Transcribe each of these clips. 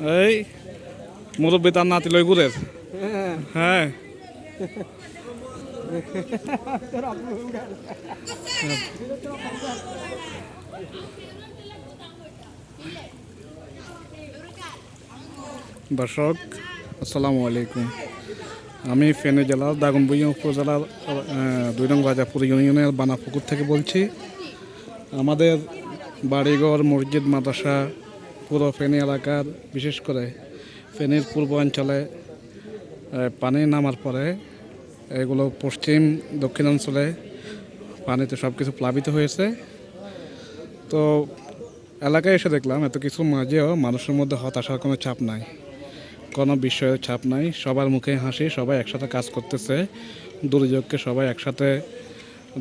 এই মুরব্বী তার নাতি লই ঘুরের। হ্যাঁ দর্শক আসসালামু আলাইকুম। আমি ফেনী জেলার দাগনভূঞা উপজেলার 2 নং রাজাপুর ইউনিয়নের বানাপুকুর থেকে বলছি। আমাদের বাড়িঘর, মসজিদ, মাদ্রাসা পুরো ফেনী এলাকার, বিশেষ করে ফেনীর পূর্বাঞ্চলে পানি নামার পরে এগুলো পশ্চিম দক্ষিণাঞ্চলে পানিতে সব কিছু প্লাবিত হয়েছে। তো এলাকায় এসে দেখলাম এত কিছুর মাঝেও মানুষের মধ্যে হতাশার কোনো চাপ নাই, কোনো বিষয়ের চাপ নাই। সবার মুখে হাসি, সবাই একসাথে কাজ করতেছে। দুর্যোগকে সবাই একসাথে,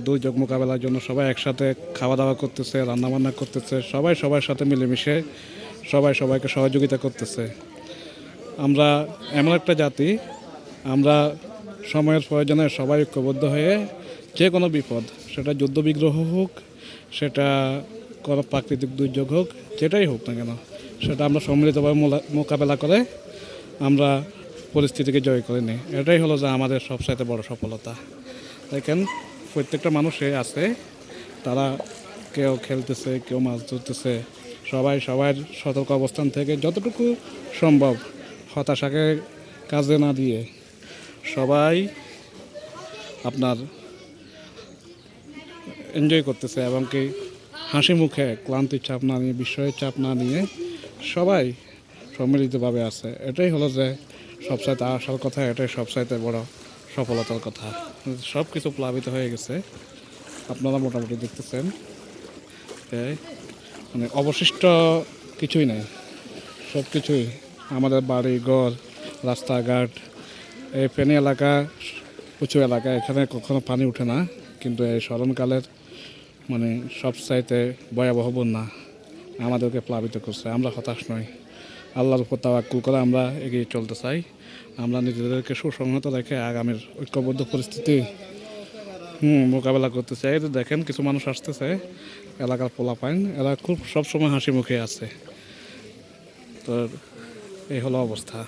দুর্যোগ মোকাবেলার জন্য সবাই একসাথে খাওয়া দাওয়া করতেছে, রান্নাবান্না করতেছে। সবাই সবার সাথে মিলেমিশে সবাই সবাইকে সহযোগিতা করতেছে। আমরা এমন একটা জাতি, আমরা সময়ের প্রয়োজনে সবাই ঐক্যবদ্ধ হয়ে যে কোনো বিপদ, সেটা যুদ্ধবিগ্রহ হোক, সেটা কোনো প্রাকৃতিক দুর্যোগ হোক, যেটাই হোক না কেন, সেটা আমরা সম্মিলিতভাবে মোকাবেলা করে আমরা পরিস্থিতিকে জয় করে নিই। এটাই হলো যে আমাদের সবচাইতে বড় সফলতা। দেখেন প্রত্যেকটা মানুষে আছে, তারা কেউ খেলতেছে, কেউ মাছ ধরতেছে, সবাই সবার সতর্ক অবস্থান থেকে যতটুকু সম্ভব হতাশাকে কাজে না দিয়ে সবাই আপনার এনজয় করতেছে, এবং কি হাসি মুখে, ক্লান্তির চাপ না নিয়ে, বিষয়ের চাপ না নিয়ে সবাই সম্মিলিতভাবে আছে। এটাই হলো যে সবচাইতে আসল কথা, এটাই সবচাইতে বড় সফলতার কথা। সব কিছু প্লাবিত হয়ে গেছে, আপনারা মোটামুটি দেখতেছেন। মানে অবশিষ্ট কিছুই নেই, সব কিছুই আমাদের বাড়ি ঘর, রাস্তাঘাট। এই ফেনী এলাকা উঁচু এলাকা, এখানে কখনো পানি ওঠে না, কিন্তু এই স্মরণকালের মানে সবচাইতে ভয়াবহ বন্যা আমাদেরকে প্লাবিত করছে। আমরা হতাশ নই, আল্লাহর উপর তাওয়াক্কুল করে আমরা এগিয়ে চলতে চাই। আমরা নিজেদেরকে সুসংহত রেখে আগামীর ঐক্যবদ্ধ পরিস্থিতি মোকাবেলা করতে চাই। তো দেখেন কিছু মানুষ আসতেছে, এলাকার পোলাপাইন, এরা খুব সবসময় হাসি মুখে আছে। তো এই হলো অবস্থা।